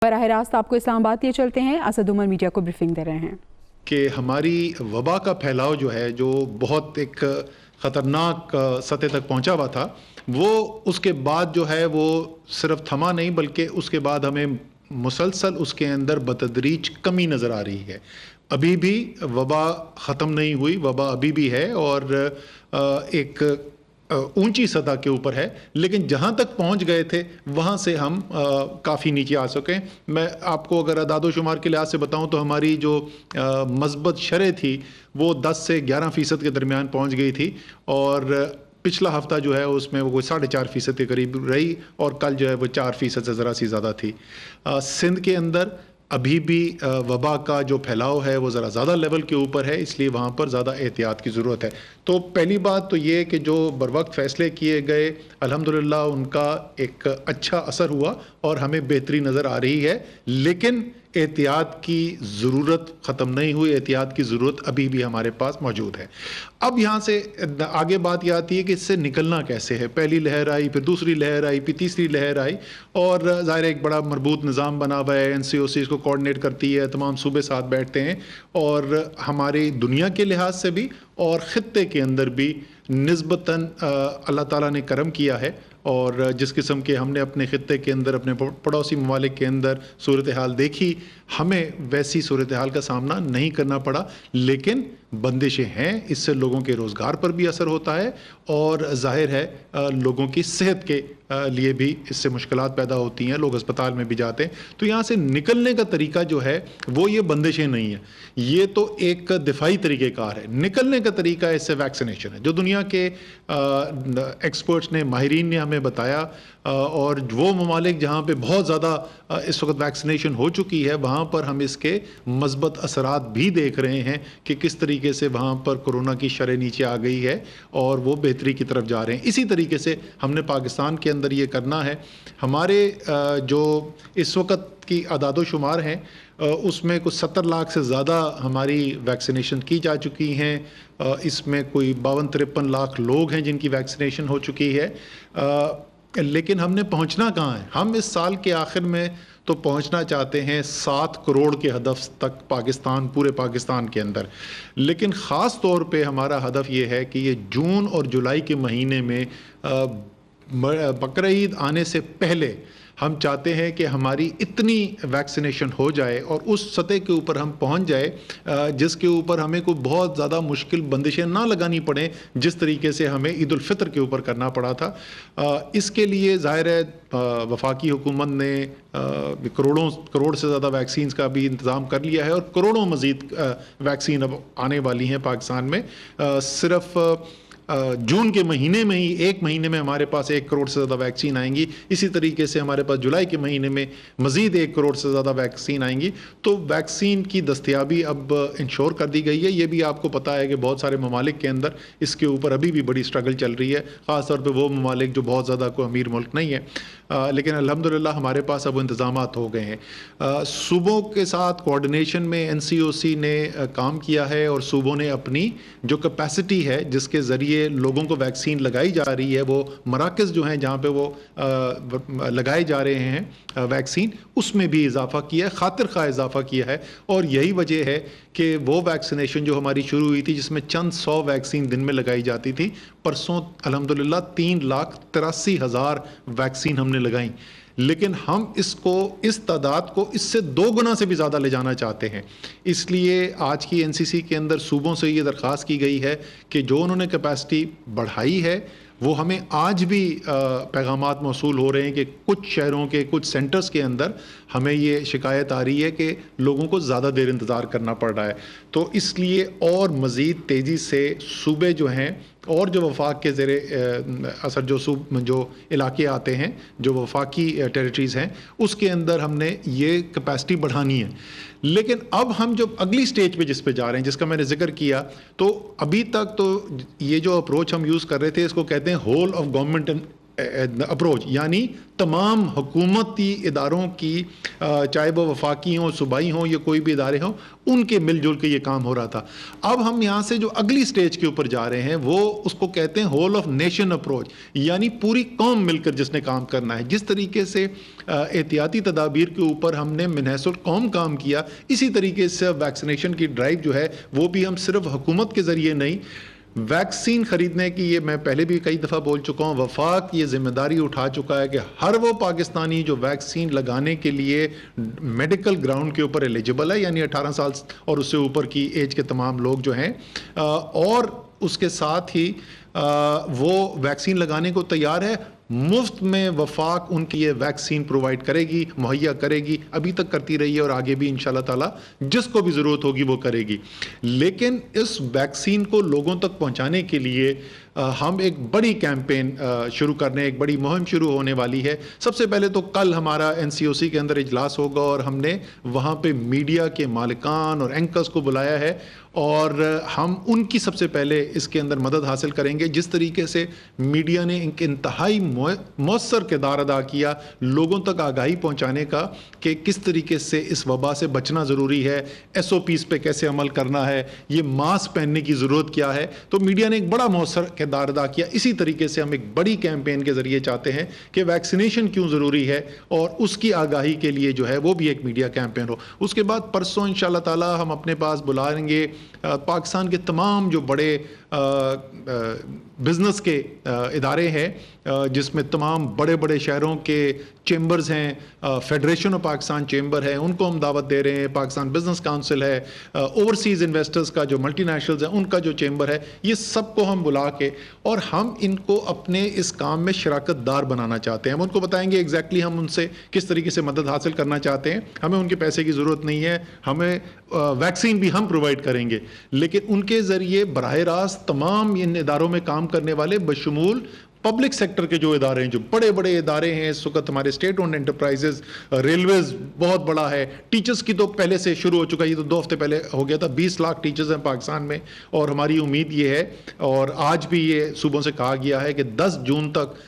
براہ راست آپ کو اسلام آباد لیے چلتے ہیں، اسد عمر میڈیا کو بریفنگ دے رہے ہیں کہ ہماری وبا کا پھیلاؤ جو ہے، جو بہت ایک خطرناک سطح تک پہنچا ہوا تھا، وہ اس کے بعد جو ہے وہ صرف تھما نہیں، بلکہ اس کے بعد ہمیں مسلسل اس کے اندر بتدریج کمی نظر آ رہی ہے۔ ابھی بھی وبا ختم نہیں ہوئی، وبا ابھی بھی ہے اور ایک اونچی سطح کے اوپر ہے، لیکن جہاں تک پہنچ گئے تھے وہاں سے ہم کافی نیچے آ سکیں۔ میں آپ کو اگر اعداد و شمار کے لحاظ سے بتاؤں تو ہماری جو مثبت شرح تھی وہ 10 سے 11% کے درمیان پہنچ گئی تھی، اور پچھلا ہفتہ جو ہے اس میں وہ کوئی 4.5% کے قریب رہی، اور کل جو ہے وہ 4% سے ذرا سی زیادہ تھی۔ سندھ کے اندر ابھی بھی وبا کا جو پھیلاؤ ہے وہ ذرا زیادہ لیول کے اوپر ہے، اس لیے وہاں پر زیادہ احتیاط کی ضرورت ہے۔ تو پہلی بات تو یہ کہ جو بروقت فیصلے کیے گئے الحمدللہ ان کا ایک اچھا اثر ہوا اور ہمیں بہتری نظر آ رہی ہے، لیکن احتیاط کی ضرورت ختم نہیں ہوئی، احتیاط کی ضرورت ابھی بھی ہمارے پاس موجود ہے۔ اب یہاں سے آگے بات یہ آتی ہے کہ اس سے نکلنا کیسے ہے۔ پہلی لہر آئی، پھر دوسری لہر آئی، پھر تیسری لہر آئی، اور ظاہر ایک بڑا مربوط نظام بنا ہوا ہے، NCOC اس کو کوآرڈینیٹ کرتی ہے، تمام صوبے ساتھ بیٹھتے ہیں، اور ہماری دنیا کے لحاظ سے بھی اور خطے کے اندر بھی نسبتاً اللہ تعالیٰ نے کرم کیا ہے، اور جس قسم کے ہم نے اپنے خطے کے اندر، اپنے پڑوسی ممالک کے اندر صورتحال دیکھی، ہمیں ویسی صورتحال کا سامنا نہیں کرنا پڑا، لیکن بندشیں ہیں، اس سے لوگوں کے روزگار پر بھی اثر ہوتا ہے، اور ظاہر ہے لوگوں کی صحت کے لیے بھی اس سے مشکلات پیدا ہوتی ہیں، لوگ اسپتال میں بھی جاتے ہیں۔ تو یہاں سے نکلنے کا طریقہ جو ہے وہ یہ بندشیں نہیں ہیں، یہ تو ایک دفاعی طریقہ کار ہے۔ نکلنے کا طریقہ اس سے ویکسینیشن ہے، جو دنیا کے ایکسپرٹس نے، ماہرین نے ہمیں بتایا، اور وہ ممالک جہاں پہ بہت زیادہ اس وقت ویکسینیشن ہو چکی ہے وہاں پر ہم اس کے مثبت اثرات بھی دیکھ رہے ہیں کہ کس طریقے سے وہاں پر کورونا کی شرح نیچے آ گئی ہے اور وہ بہتری کی طرف جا رہے ہیں۔ اسی طریقے سے ہم نے پاکستان کے اندر یہ کرنا ہے۔ ہمارے جو اس وقت کی اعداد و شمار ہیں اس میں کچھ 70 لاکھ سے زیادہ ہماری ویکسینیشن کی جا چکی ہیں، اس میں کوئی 52-53 لاکھ لوگ ہیں جن کی ویکسینیشن ہو چکی ہے، لیکن ہم نے پہنچنا کہاں ہے؟ ہم اس سال کے آخر میں تو پہنچنا چاہتے ہیں 7 کروڑ کے ہدف تک پاکستان، پورے پاکستان کے اندر، لیکن خاص طور پہ ہمارا ہدف یہ ہے کہ یہ جون اور جولائی کے مہینے میں بقرعید آنے سے پہلے ہم چاہتے ہیں کہ ہماری اتنی ویکسینیشن ہو جائے اور اس سطح کے اوپر ہم پہنچ جائے جس کے اوپر ہمیں کوئی بہت زیادہ مشکل بندشیں نہ لگانی پڑیں، جس طریقے سے ہمیں عید الفطر کے اوپر کرنا پڑا تھا۔ اس کے لیے ظاہر ہے وفاقی حکومت نے کروڑ سے زیادہ ویکسینز کا بھی انتظام کر لیا ہے، اور کروڑوں مزید ویکسین اب آنے والی ہیں پاکستان میں۔ صرف جون کے مہینے میں ہی، ایک مہینے میں ہمارے پاس 1 کروڑ سے زیادہ ویکسین آئیں گی، اسی طریقے سے ہمارے پاس جولائی کے مہینے میں مزید 1 کروڑ سے زیادہ ویکسین آئیں گی۔ تو ویکسین کی دستیابی اب انشور کر دی گئی ہے۔ یہ بھی آپ کو پتا ہے کہ بہت سارے ممالک کے اندر اس کے اوپر ابھی بھی بڑی سٹرگل چل رہی ہے، خاص طور پہ وہ ممالک جو بہت زیادہ کوئی امیر ملک نہیں ہے، لیکن الحمدللہ ہمارے پاس اب انتظامات ہو گئے ہیں۔ صوبوں کے ساتھ کوآرڈینیشن میں NCOC نے کام کیا ہے، اور صوبوں نے اپنی جو کیپیسٹی ہے جس کے ذریعے لوگوں کو ویکسین لگائی جا رہی ہے، وہ مراکز جو ہیں جہاں پہ وہ لگائے جا رہے ہیں ویکسین، اس میں بھی اضافہ کیا ہے، خاطر خواہ اضافہ کیا ہے، اور یہی وجہ ہے کہ وہ ویکسینیشن جو ہماری شروع ہوئی تھی جس میں چند 100 ویکسین دن میں لگائی جاتی تھی، پرسوں الحمدللہ 3,83,000 ویکسین ہم نے لگائیں، لیکن ہم اس تعداد کو اس سے 2 گنا سے بھی زیادہ لے جانا چاہتے ہیں۔ اس لیے آج کی NCC کے اندر صوبوں سے یہ درخواست کی گئی ہے کہ جو انہوں نے کیپیسٹی بڑھائی ہے، وہ ہمیں آج بھی پیغامات موصول ہو رہے ہیں کہ کچھ شہروں کے کچھ سینٹرز کے اندر ہمیں یہ شکایت آ رہی ہے کہ لوگوں کو زیادہ دیر انتظار کرنا پڑ رہا ہے۔ تو اس لیے اور مزید تیزی سے صوبے جو ہیں اور جو وفاق کے زیر اثر جو علاقے آتے ہیں، جو وفاقی ٹیریٹریز ہیں، اس کے اندر ہم نے یہ کیپیسٹی بڑھانی ہے۔ لیکن اب ہم جو اگلی سٹیج پہ جس پہ جا رہے ہیں، جس کا میں نے ذکر کیا، تو ابھی تک تو یہ جو اپروچ ہم یوز کر رہے تھے اس کو کہتے ہیں ہول آف گورنمنٹ اپروچ، یعنی تمام حکومتی اداروں کی چاہے وہ وفاقی ہوں، صوبائی ہوں یا کوئی بھی ادارے ہوں، ان کے مل جل کے یہ کام ہو رہا تھا. اب ہم یہاں سے جو اگلی سٹیج کے اوپر جا رہے ہیں وہ اس کو کہتے ہیں ہول آف نیشن اپروچ، یعنی پوری قوم مل کر جس نے کام کرنا ہے. جس طریقے سے احتیاطی تدابیر کے اوپر ہم نے من حیث القوم کام کیا، اسی طریقے سے ویکسینیشن کی ڈرائیو جو ہے وہ بھی ہم صرف حکومت کے ذریعے نہیں، ویکسین خریدنے کی، یہ میں پہلے بھی کئی دفعہ بول چکا ہوں، وفاق یہ ذمہ داری اٹھا چکا ہے کہ ہر وہ پاکستانی جو ویکسین لگانے کے لیے میڈیکل گراؤنڈ کے اوپر ایلیجبل ہے، یعنی 18 سال اور اس سے اوپر کی ایج کے تمام لوگ جو ہیں، اور اس کے ساتھ ہی وہ ویکسین لگانے کو تیار ہے. مفت میں وفاق ان کی یہ ویکسین پرووائڈ کرے گی، مہیا کرے گی، ابھی تک کرتی رہی ہے اور آگے بھی انشاءاللہ تعالی جس کو بھی ضرورت ہوگی وہ کرے گی. لیکن اس ویکسین کو لوگوں تک پہنچانے کے لیے ہم ایک بڑی کیمپین شروع کرنے، ایک بڑی مہم شروع ہونے والی ہے. سب سے پہلے تو کل ہمارا NCOC کے اندر اجلاس ہوگا اور ہم نے وہاں پہ میڈیا کے مالکان اور اینکرز کو بلایا ہے اور ہم ان کی سب سے پہلے اس کے اندر مدد حاصل کریں گے. جس طریقے سے میڈیا نے ایک انتہائی مؤثر کردار ادا کیا لوگوں تک آگاہی پہنچانے کا کہ کس طریقے سے اس وبا سے بچنا ضروری ہے، SOPs پہ کیسے عمل کرنا ہے، یہ ماسک پہننے کی ضرورت کیا ہے، تو میڈیا نے ایک بڑا مؤثر کردار ادا کیا. اسی طریقے سے ہم ایک بڑی کیمپین کے ذریعے چاہتے ہیں کہ ویکسینیشن کیوں ضروری ہے اور اس کی آگاہی کے لیے جو ہے وہ بھی ایک میڈیا کیمپین ہو. اس کے بعد پرسوں انشاءاللہ تعالی ہم اپنے پاس بلائیں گے پاکستان کے تمام جو بڑے بزنس کے ادارے ہیں، جس میں تمام بڑے بڑے شہروں کے چیمبرز ہیں، فیڈریشن آف پاکستان چیمبر ہے، ان کو ہم دعوت دے رہے ہیں، پاکستان بزنس کاؤنسل ہے، اوورسیز انویسٹرز کا جو ملٹی نیشنلز ہیں ان کا جو چیمبر ہے، یہ سب کو ہم بلا کے اور ہم ان کو اپنے اس کام میں شراکت دار بنانا چاہتے ہیں. ہم ان کو بتائیں گے ایگزیکٹلی ہم ان سے کس طریقے سے مدد حاصل کرنا چاہتے ہیں. ہمیں ان کے پیسے کی ضرورت نہیں ہے، ہمیں ویکسین بھی ہم پرووائڈ کریں گے، لیکن ان کے ذریعے براہ راست تمام ان اداروں میں کام کرنے والے بشمول پبلک سیکٹر کے جو ادارے ہیں، جو بڑے بڑے ادارے ہیں اس وقت ہمارے اسٹیٹ اونڈ انٹرپرائزز، ریلویز بہت بڑا ہے، ٹیچرز کی تو پہلے سے شروع ہو چکا ہے، یہ تو 2 ہفتے پہلے ہو گیا تھا. 20 لاکھ ٹیچرز ہیں پاکستان میں اور ہماری امید یہ ہے اور آج بھی یہ صوبوں سے کہا گیا ہے کہ 10 جون تک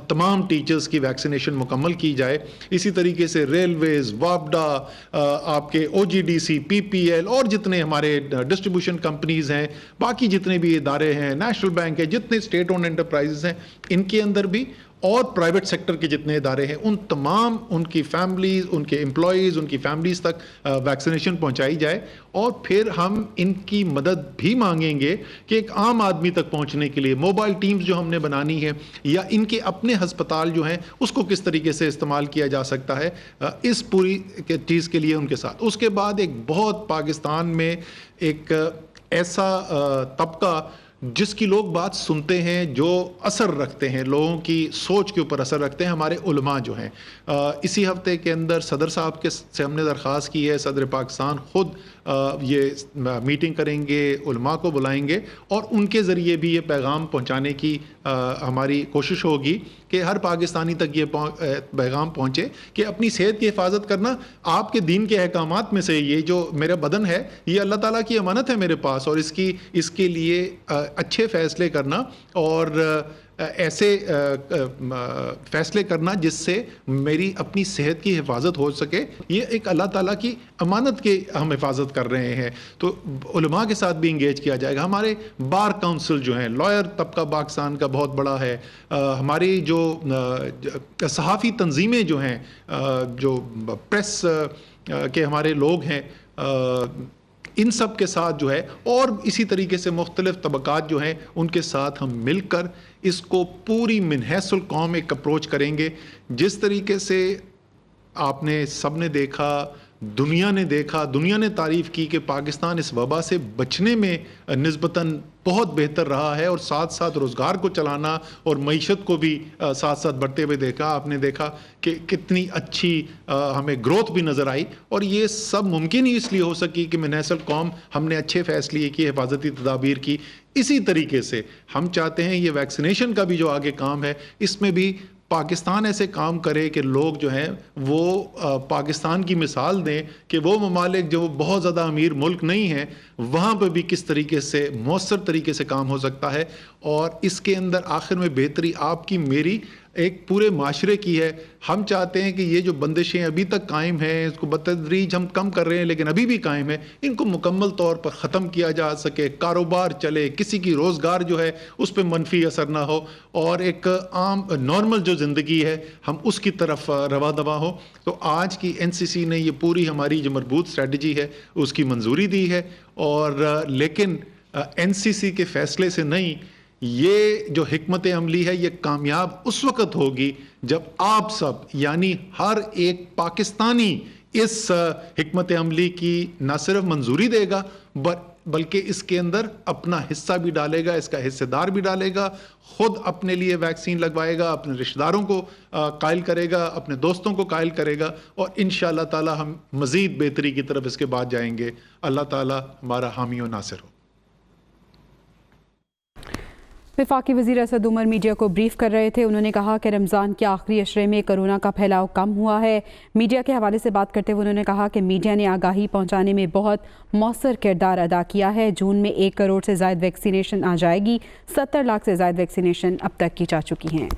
تمام ٹیچرز کی ویکسینیشن مکمل کی جائے. اسی طریقے سے ریلویز، وابڈا، آپ کے OGDC، PPL اور جتنے ہمارے ڈسٹریبیوشن کمپنیز ہیں، باقی جتنے بھی ادارے ہیں، نیشنل بینک ہے، جتنے اسٹیٹ اونڈ انٹرپرائزز ہیں، ان کے اندر بھی اور پرائیویٹ سیکٹر کے جتنے ادارے ہیں، ان تمام ان کی فیملیز، ان کے امپلائیز، ان کی فیملیز تک ویکسینیشن پہنچائی جائے. اور پھر ہم ان کی مدد بھی مانگیں گے کہ ایک عام آدمی تک پہنچنے کے لیے موبائل ٹیمز جو ہم نے بنانی ہے یا ان کے اپنے ہسپتال جو ہیں اس کو کس طریقے سے استعمال کیا جا سکتا ہے اس پوری چیز کے لیے ان کے ساتھ. اس کے بعد ایک بہت پاکستان میں ایک ایسا طبقہ جس کی لوگ بات سنتے ہیں، جو اثر رکھتے ہیں، لوگوں کی سوچ کے اوپر اثر رکھتے ہیں، ہمارے علماء جو ہیں. اسی ہفتے کے اندر صدر صاحب کے سے ہم نے درخواست کی ہے، صدر پاکستان خود یہ میٹنگ کریں گے، علماء کو بلائیں گے اور ان کے ذریعے بھی یہ پیغام پہنچانے کی ہماری کوشش ہوگی کہ ہر پاکستانی تک یہ پیغام پہنچے کہ اپنی صحت کی حفاظت کرنا آپ کے دین کے احکامات میں سے، یہ جو میرا بدن ہے یہ اللہ تعالیٰ کی امانت ہے میرے پاس، اور اس کے لیے اچھے فیصلے کرنا اور ایسے فیصلے کرنا جس سے میری اپنی صحت کی حفاظت ہو سکے، یہ ایک اللہ تعالیٰ کی امانت کی ہم حفاظت کر رہے ہیں. تو علماء کے ساتھ بھی انگیج کیا جائے گا. ہمارے بار کونسل جو ہیں، لائر طبقہ پاکستان کا بہت بڑا ہے، ہماری جو صحافی تنظیمیں جو ہیں، جو پریس کے ہمارے لوگ ہیں، ان سب کے ساتھ جو ہے، اور اسی طریقے سے مختلف طبقات جو ہیں ان کے ساتھ ہم مل کر اس کو پوری من حیث القوم ایک اپروچ کریں گے. جس طریقے سے آپ نے سب نے دیکھا، دنیا نے دیکھا، دنیا نے تعریف کی کہ پاکستان اس وبا سے بچنے میں نسبتاً بہت بہتر رہا ہے اور ساتھ ساتھ روزگار کو چلانا اور معیشت کو بھی ساتھ ساتھ بڑھتے ہوئے دیکھا. آپ نے دیکھا کہ کتنی اچھی ہمیں گروتھ بھی نظر آئی، اور یہ سب ممکن ہی اس لیے ہو سکی کہ من حیث القوم ہم نے اچھے فیصلے کی، حفاظتی تدابیر کی. اسی طریقے سے ہم چاہتے ہیں یہ ویکسینیشن کا بھی جو آگے کام ہے اس میں بھی پاکستان ایسے کام کرے کہ لوگ جو ہیں وہ پاکستان کی مثال دیں کہ وہ ممالک جو بہت زیادہ امیر ملک نہیں ہیں وہاں پہ بھی کس طریقے سے مؤثر طریقے سے کام ہو سکتا ہے. اور اس کے اندر آخر میں بہتری آپ کی میری ایک پورے معاشرے کی ہے. ہم چاہتے ہیں کہ یہ جو بندشیں ابھی تک قائم ہیں اس کو بتدریج ہم کم کر رہے ہیں لیکن ابھی بھی قائم ہے, ان کو مکمل طور پر ختم کیا جا سکے, کاروبار چلے, کسی کی روزگار جو ہے اس پہ منفی اثر نہ ہو اور ایک عام نارمل جو زندگی ہے ہم اس کی طرف رواں دواں ہو. تو آج کی NCC نے یہ پوری ہماری جو مربوط اسٹریٹجی ہے اس کی منظوری دی ہے, اور لیکن NCC کے فیصلے سے نہیں, یہ جو حکمت عملی ہے یہ کامیاب اس وقت ہوگی جب آپ سب یعنی ہر ایک پاکستانی اس حکمت عملی کی نہ صرف منظوری دے گا بلکہ اس کے اندر اپنا حصہ بھی ڈالے گا, اس کا حصہ دار بھی ڈالے گا, خود اپنے لیے ویکسین لگوائے گا, اپنے رشتہ داروں کو قائل کرے گا, اپنے دوستوں کو قائل کرے گا, اور انشاءاللہ تعالی ہم مزید بہتری کی طرف اس کے بعد جائیں گے. اللہ تعالی ہمارا حامی و ناصر ہو. وفاقی وزیر اسد عمر میڈیا کو بریف کر رہے تھے. انہوں نے کہا کہ رمضان کے آخری عشرے میں کرونا کا پھیلاؤ کم ہوا ہے. میڈیا کے حوالے سے بات کرتے ہوئے انہوں نے کہا کہ میڈیا نے آگاہی پہنچانے میں بہت مؤثر کردار ادا کیا ہے. جون میں 1 کروڑ سے زائد ویکسینیشن آ جائے گی. 70 لاکھ سے زائد ویکسینیشن اب تک کی جا چکی ہیں.